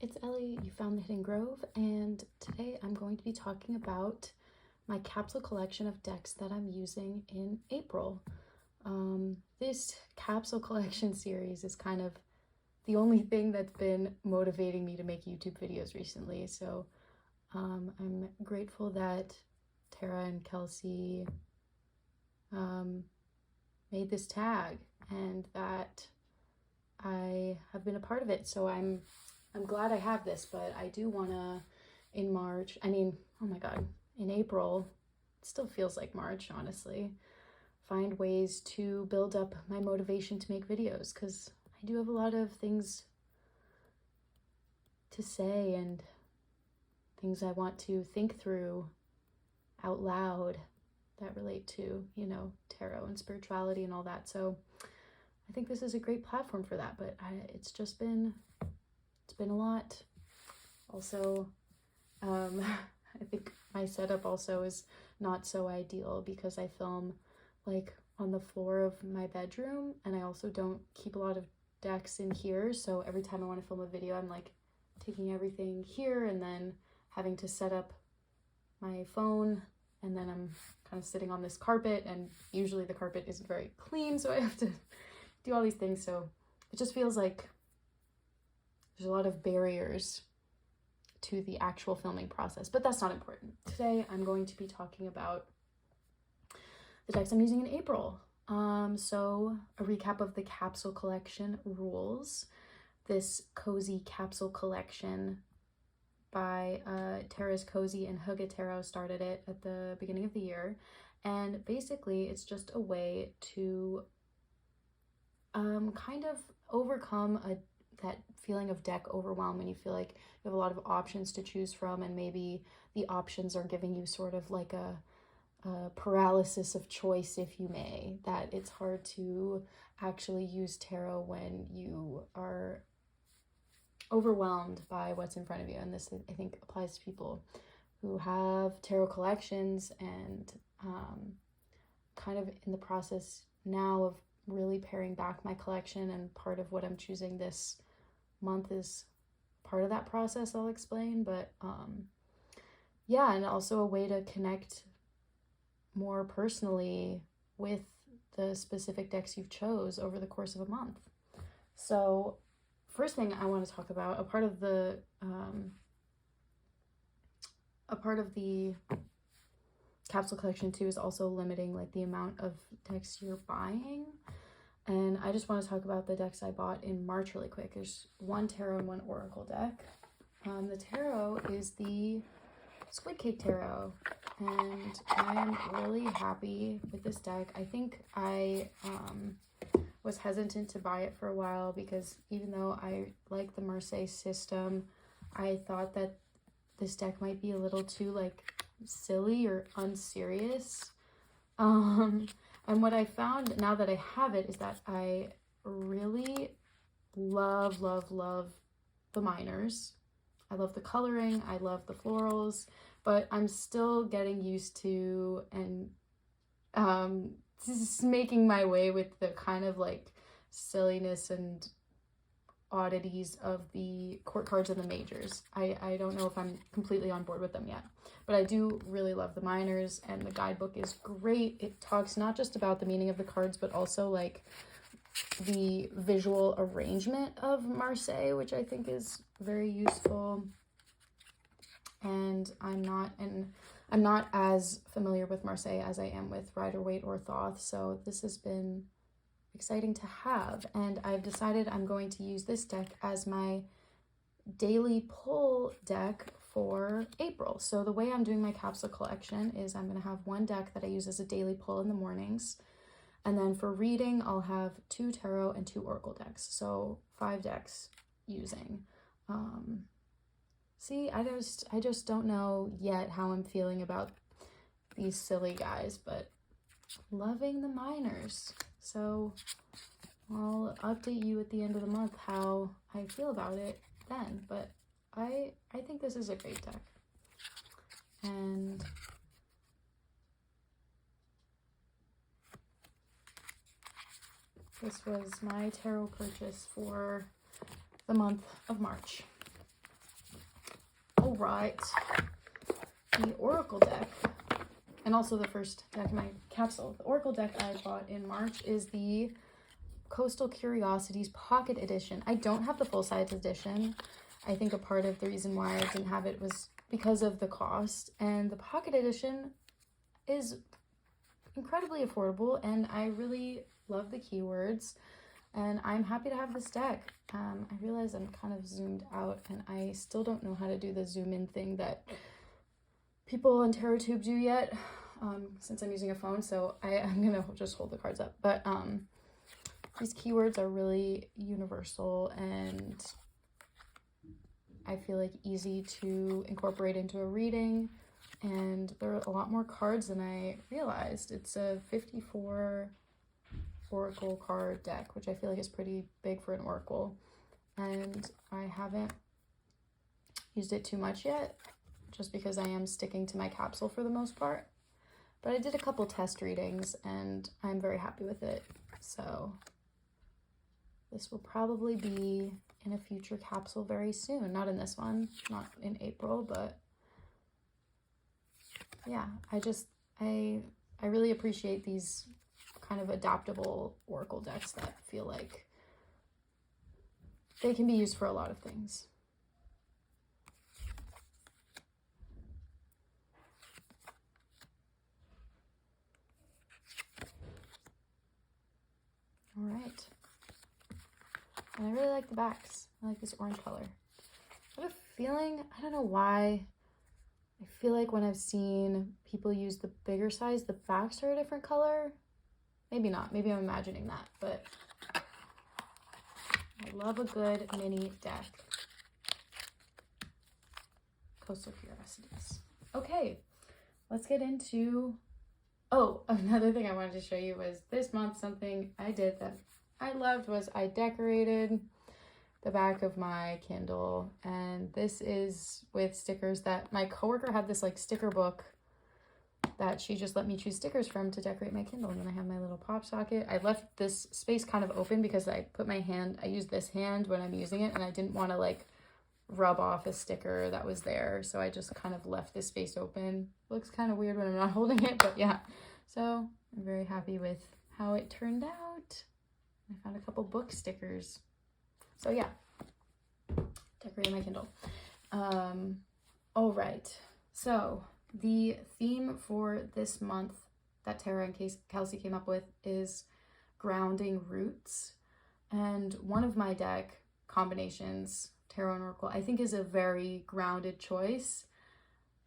it's Ellie. You found the Hidden Grove, and today I'm going to be talking about my capsule collection of decks that I'm using in April. This capsule collection series is kind of the only thing that's been motivating me to make YouTube videos recently, so I'm grateful that Tara and Kelsey made this tag and that I have been a part of it, so I'm glad I have this. But I do want to, in March, oh my god, in April, it still feels like March, honestly, find ways to build up my motivation to make videos, because I do have a lot of things to say and things I want to think through out loud that relate to, tarot and spirituality and all that. So I think this is a great platform for that, but it's been a lot. Also, I think my setup also is not so ideal because I film like on the floor of my bedroom, and I also don't keep a lot of decks in here, so every time I want to film a video, I'm like taking everything here and then having to set up my phone, and then I'm kind of sitting on this carpet, and usually the carpet isn't very clean, so I have to do all these things. So it just feels like there's a lot of barriers to the actual filming process, but that's not important. Today I'm going to be talking about the decks I'm using in April. So a recap of the capsule collection rules. This cozy capsule collection by Tara's Cozy and Hygge Tarot started it at the beginning of the year, and basically it's just a way to kind of overcome that feeling of deck overwhelm when you feel like you have a lot of options to choose from, and maybe the options are giving you sort of like a paralysis of choice, if you may, that it's hard to actually use tarot when you are overwhelmed by what's in front of you. And this, I think, applies to people who have tarot collections and kind of in the process now of really paring back my collection, and part of what I'm choosing this month is part of that process. I'll explain, but yeah, and also a way to connect more personally with the specific decks you've chose over the course of a month. So first thing I want to talk about, a part of the capsule collection too is also limiting like the amount of decks you're buying. And I just want to talk about the decks I bought in March really quick. There's one tarot and one oracle deck. The tarot is the Squid Cake Tarot, and I'm really happy with this deck. I think I was hesitant to buy it for a while because even though I like the marseille system, I thought that this deck might be a little too like silly or unserious. And what I found now that I have it is that I really love the minors. I love the coloring, I love the florals, but I'm still getting used to and just making my way with the kind of like silliness and oddities of the court cards and the majors. I don't know if I'm completely on board with them yet, but I do really love the minors, and the guidebook is great. It talks not just about the meaning of the cards, but also like the visual arrangement of marseille, which I think is very useful. And I'm not as familiar with marseille as I am with Rider-Waite or Thoth, so this has been exciting to have, and I've decided I'm going to use this deck as my daily pull deck for April. So the way I'm doing my capsule collection is I'm going to have one deck that I use as a daily pull in the mornings, and then for reading I'll have 2 tarot and 2 oracle decks, so 5 decks using. See, I just don't know yet how I'm feeling about these silly guys, but loving the minors. So I'll update you at the end of the month how I feel about it then, but I think this is a great deck. And this was my tarot purchase for the month of March. All right. The Oracle deck, and also the first deck in my capsule. The Oracle deck I bought in March is the Coastal Curiosities Pocket Edition. I don't have the full-size edition. I think a part of the reason why I didn't have it was because of the cost. And the Pocket Edition is incredibly affordable, and I really love the keywords. And I'm happy to have this deck. I realize I'm kind of zoomed out, and I still don't know how to do the zoom in thing that people on TarotTube do yet, since I'm using a phone. So I'm gonna just hold the cards up. But these keywords are really universal, and I feel like easy to incorporate into a reading. And there are a lot more cards than I realized. It's a 54 Oracle card deck, which I feel like is pretty big for an Oracle. And I haven't used it too much yet, just because I am sticking to my capsule for the most part. But I did a couple test readings, and I'm very happy with it. So this will probably be in a future capsule very soon. Not in this one, not in April, but yeah, I really appreciate these kind of adaptable Oracle decks that feel like they can be used for a lot of things. All right. And I really like the backs. I like this orange color. I have a feeling, I don't know why, I feel like when I've seen people use the bigger size, the backs are a different color. Maybe not. Maybe I'm imagining that, but I love a good mini deck. Coastal Curiosities. Okay, let's get into... Oh, another thing I wanted to show you was this month something I did that I loved was I decorated the back of my Kindle, and this is with stickers that my coworker had this like sticker book that she just let me choose stickers from to decorate my Kindle. And then I have my little pop socket. I left this space kind of open because I use this hand when I'm using it, and I didn't want to like rub off a sticker that was there. So I just kind of left this space open. Looks kind of weird when I'm not holding it, but yeah. So I'm very happy with how it turned out. I found a couple book stickers. So yeah, decorating my Kindle. All right. So the theme for this month that Tara and Kelsey came up with is grounding roots. And one of my deck combinations, Tarot and Oracle, I think is a very grounded choice.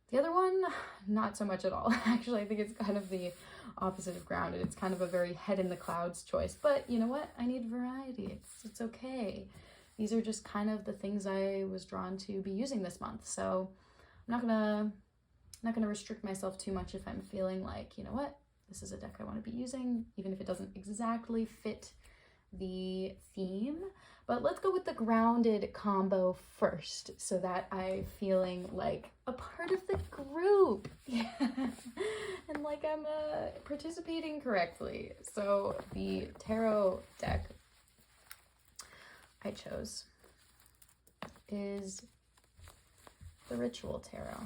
The other one, not so much at all. Actually, I think it's kind of the opposite of grounded. It's kind of a very head in the clouds choice. But you know what? I need variety. It's okay. These are just kind of the things I was drawn to be using this month. So I'm not gonna restrict myself too much if I'm feeling like, you know what, this is a deck I want to be using, even if it doesn't exactly fit the theme. But let's go with the grounded combo first, so that I'm feeling like a part of the group. Yeah. And like I'm participating correctly. So the tarot deck I chose is the Ritual Tarot.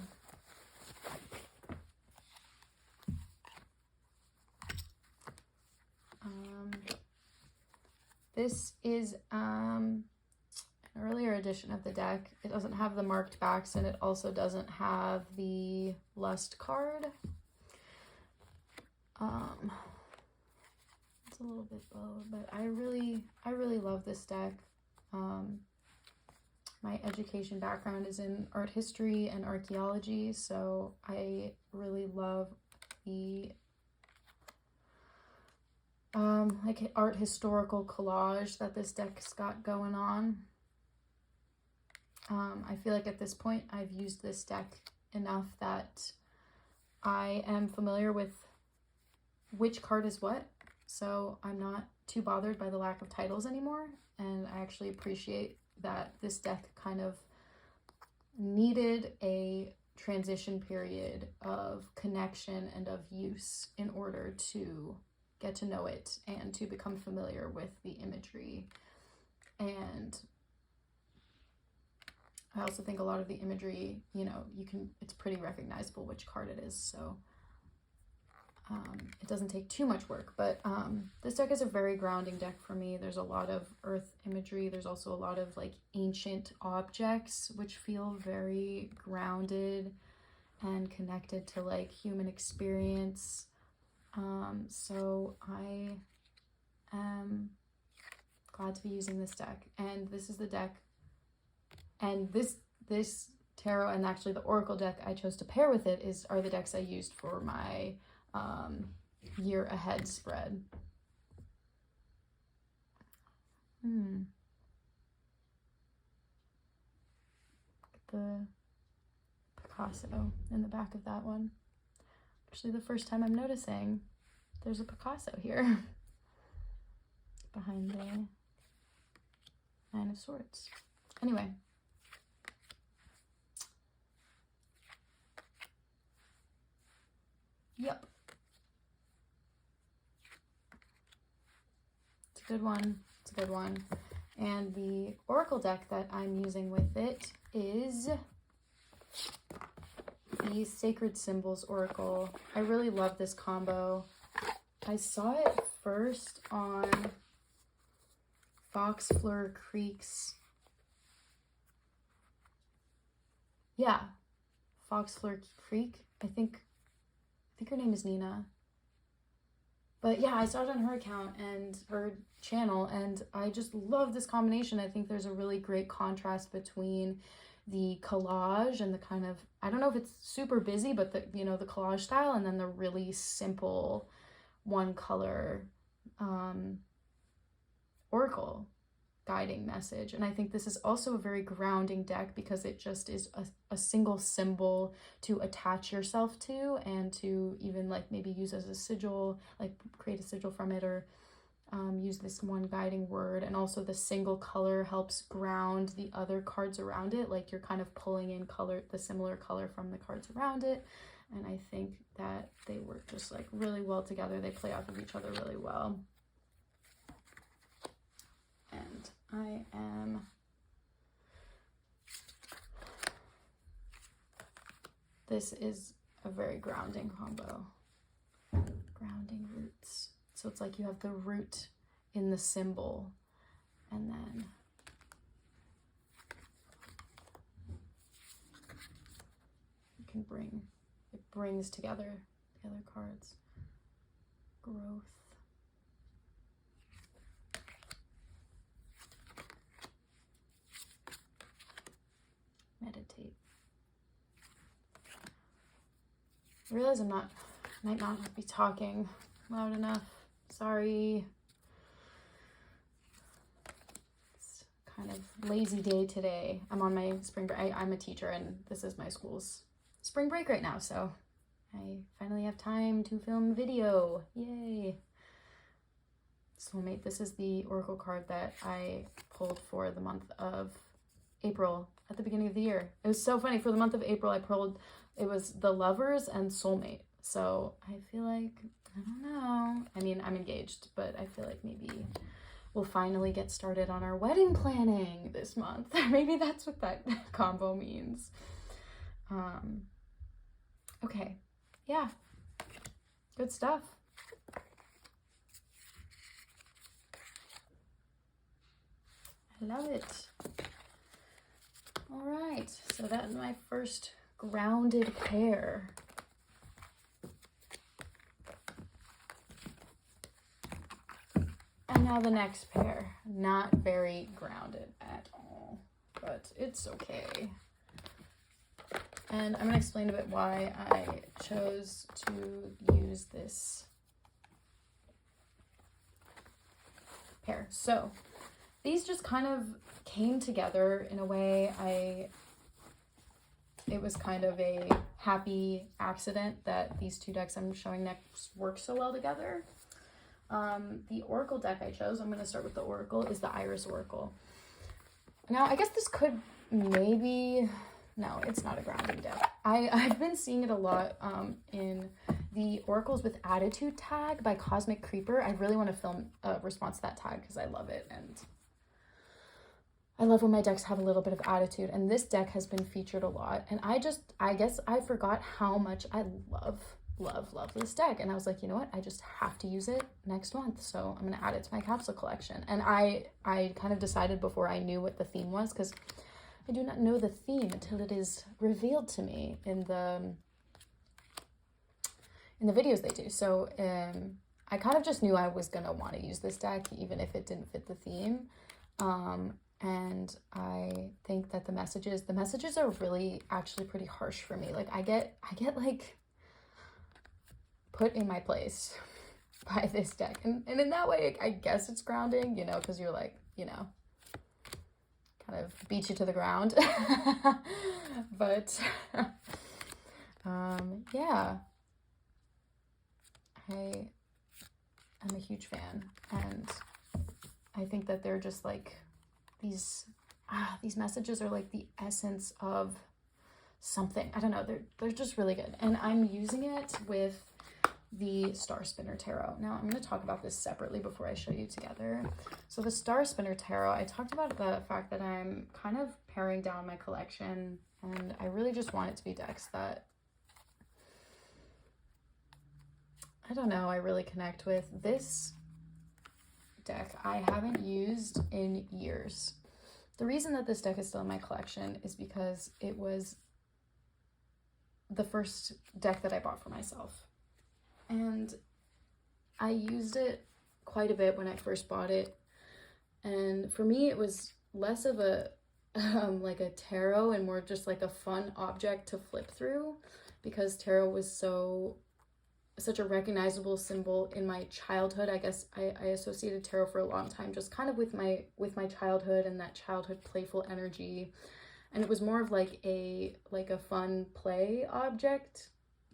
This is an earlier edition of the deck. It doesn't have the marked backs, and it also doesn't have the Lust card. It's a little bit bowed, but I really love this deck. My education background is in art history and archaeology, so I really love the like art historical collage that this deck's got going on. I feel like at this point I've used this deck enough that I am familiar with which card is what, so I'm not too bothered by the lack of titles anymore, and I actually appreciate that this deck kind of needed a transition period of connection and of use in order to get to know it and to become familiar with the imagery. And I also think a lot of the imagery, you know, it's pretty recognizable which card it is, so it doesn't take too much work. But this deck is a very grounding deck for me. There's a lot of earth imagery. There's also a lot of like ancient objects, which feel very grounded and connected to like human experience. So I am glad to be using this deck. And this is the deck, and this tarot and actually the oracle deck I chose to pair with it are the decks I used for my year ahead spread. The Picasso in the back of that one. Actually, the first time I'm noticing there's a Picasso here behind the Nine of Swords. Anyway. Yep. It's a good one. It's a good one. And the oracle deck that I'm using with it is the Sacred Symbols Oracle. I really love this combo. I saw it first on Foxfleur Creek's. Yeah, Foxfleur Creek. I think her name is Nina. But yeah, I saw it on her account and her channel, and I just love this combination. I think there's a really great contrast between the collage and the kind of, I don't know if it's super busy, but the, you know, the collage style, and then the really simple one color oracle guiding message. And I think this is also a very grounding deck because it just is a single symbol to attach yourself to, and to even like maybe use as a sigil, like create a sigil from it, or use this one guiding word. And also the single color helps ground the other cards around it, like you're kind of pulling in color, the similar color from the cards around it. And I think that they work just like really well together. They play off of each other really well. And I am this is a very grounding combo. Grounding roots. So it's like you have the root in the symbol, and then you can it brings together the other cards. Growth. Meditate. I realize might not be talking loud enough. Sorry. It's kind of lazy day today. I'm on my spring break. I'm a teacher, and this is my school's spring break right now, so I finally have time to film video. Yay. Soulmate. This is the oracle card that I pulled for the month of April at the beginning of the year. It was so funny. For the month of April, I pulled, it was the Lovers and Soulmate. So I feel like, I don't know. I mean, I'm engaged, but I feel like maybe we'll finally get started on our wedding planning this month. Maybe that's what that combo means. Okay. Yeah. Good stuff. I love it. All right, so that is my first grounded pair. And now the next pair. Not very grounded at all, but it's okay. And I'm gonna explain a bit why I chose to use this pair. So these just kind of came together in a way. It was kind of a happy accident that these two decks I'm showing next work so well together. The oracle deck I chose, I'm going to start with the oracle, is the Iris Oracle. Now, I guess this could maybe, no, it's not a grounding deck. I've been seeing it a lot in the Oracles with Attitude tag by Cosmic Creeper. I really want to film a response to that tag because I love it, and I love when my decks have a little bit of attitude, and this deck has been featured a lot. And I guess I forgot how much I love this deck. And I was like, you know what? I just have to use it next month. So I'm going to add it to my capsule collection. And I kind of decided before I knew what the theme was, because I do not know the theme until it is revealed to me in the videos they do. So I kind of just knew I was going to want to use this deck, even if it didn't fit the theme. And I think that the messages are really actually pretty harsh for me. Like I get like put in my place by this deck. And in that way, I guess it's grounding, you know, because you're like, you know, kind of beat you to the ground. But yeah, I'm a huge fan, and I think that they're just like these messages are like the essence of something. I don't know, they're just really good. And I'm using it with the Star Spinner Tarot. Now I'm going to talk about this separately before I show you together. So the Star Spinner Tarot, I talked about the fact that I'm kind of paring down my collection, and I really just want it to be decks that, I don't know, I really connect with. This deck I haven't used in years. The reason that this deck is still in my collection is because it was the first deck that I bought for myself. And I used it quite a bit when I first bought it. And for me, it was less of a like a tarot and more just like a fun object to flip through, because tarot was such a recognizable symbol in my childhood. I guess I associated tarot for a long time just kind of with my childhood and that childhood playful energy. And it was more of like a fun play object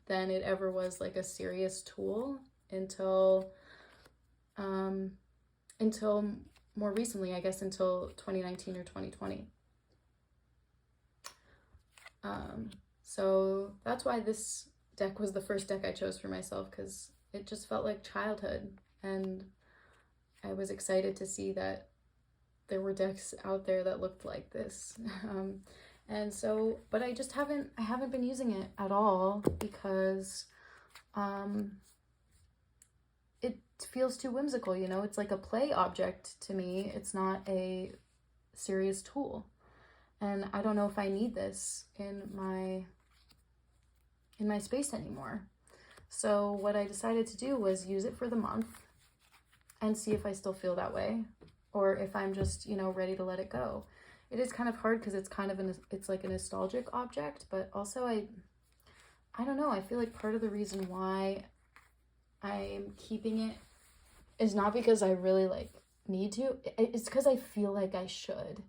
than it ever was like a serious tool until more recently, I guess until 2019 or 2020. So that's why this deck was the first deck I chose for myself, because it just felt like childhood, and I was excited to see that there were decks out there that looked like this. And so, but I haven't been using it at all, because it feels too whimsical, you know. It's like a play object to me. It's not a serious tool, and I don't know if I need this in my space anymore. So what I decided to do was use it for the month and see if I still feel that way, or if I'm just, you know, ready to let it go. It is kind of hard because it's kind of it's like a nostalgic object, but also I don't know, I feel like part of the reason why I'm keeping it is not because I really like need to, it's because I feel like I should.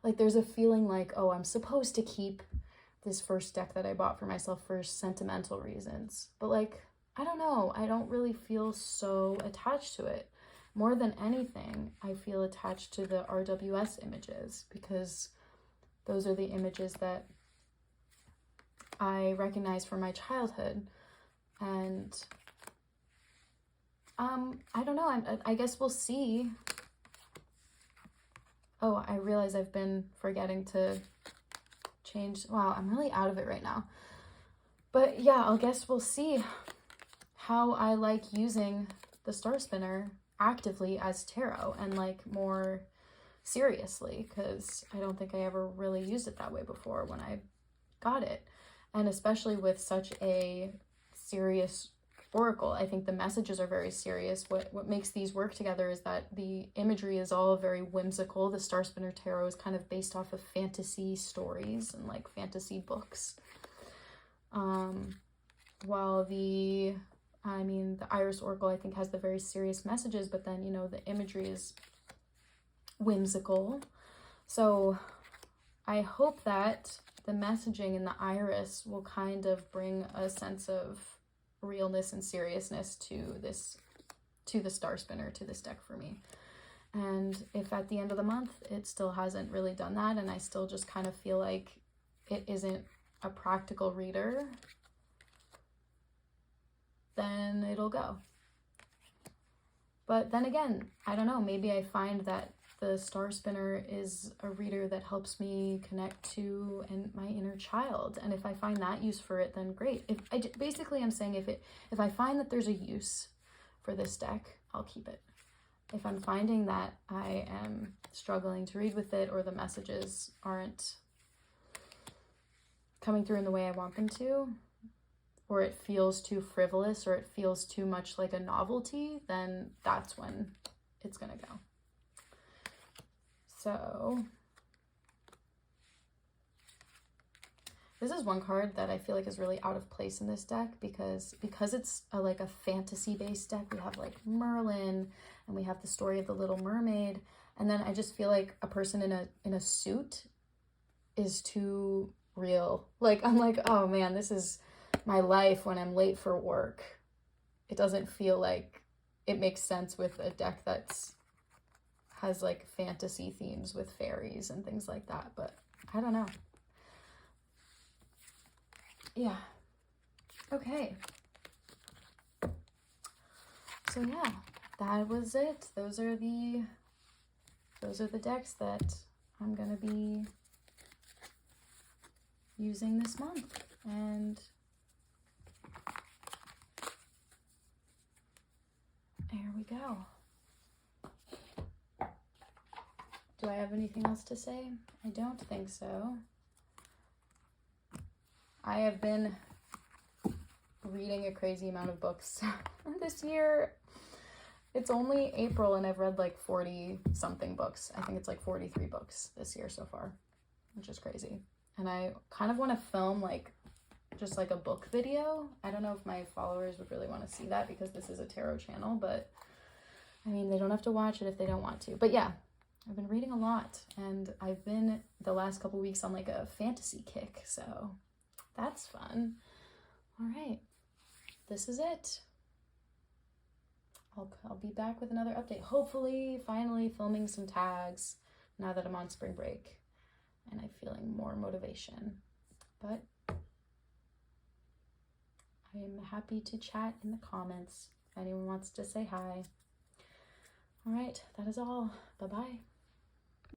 Like there's a feeling like, oh, I'm supposed to keep this first deck that I bought for myself for sentimental reasons. But like, I don't know, I don't really feel so attached to it. More than anything, I feel attached to the RWS images, because those are the images that I recognize from my childhood. And I don't know, I guess we'll see. Oh, I realize I've been forgetting to change. Wow, I'm really out of it right now. But yeah, I guess we'll see how I like using the Star Spinner actively as tarot and like more seriously, because I don't think I ever really used it that way before when I got it. And especially with such a serious oracle, I think the messages are very serious. What makes these work together is that the imagery is all very whimsical. The Star Spinner Tarot is kind of based off of fantasy stories and like fantasy books, while the Iris Oracle, I think, has the very serious messages, but then, you know, the imagery is whimsical. So I hope that the messaging in the Iris will kind of bring a sense of realness and seriousness to the Star Spinner, to this deck for me. And if at the end of the month it still hasn't really done that, and I still just kind of feel like it isn't a practical reader, then it'll go. But then again, I don't know, maybe I find that the Star Spinner is a reader that helps me connect to my inner child. And if I find that use for it, then great. Basically I'm saying if I find that there's a use for this deck, I'll keep it. If I'm finding that I am struggling to read with it, or the messages aren't coming through in the way I want them to, or it feels too frivolous, or it feels too much like a novelty, then that's when it's gonna go. So this is one card that I feel like is really out of place in this deck, because it's like a fantasy-based deck. We have like Merlin, and we have the story of the Little Mermaid, and then I just feel like a person in a suit is too real. Like, I'm like, oh man, this is my life when I'm late for work. It doesn't feel like it makes sense with a deck has like fantasy themes with fairies and things like that, but I don't know. Yeah. Okay. So yeah, that was it. Those are the decks that I'm gonna be using this month. And there we go. Do I have anything else to say? I don't think so. I have been reading a crazy amount of books this year. It's only April and I've read like 40 something books. I think it's like 43 books this year so far, which is crazy. And I kind of want to film like just like a book video. I don't know if my followers would really want to see that, because this is a tarot channel, but I mean, they don't have to watch it if they don't want to. But yeah, I've been reading a lot, and I've been the last couple weeks on like a fantasy kick, so that's fun. All right, this is it. I'll be back with another update. Hopefully, finally filming some tags now that I'm on spring break and I'm feeling more motivation. But I am happy to chat in the comments if anyone wants to say hi. All right, that is all. Bye-bye.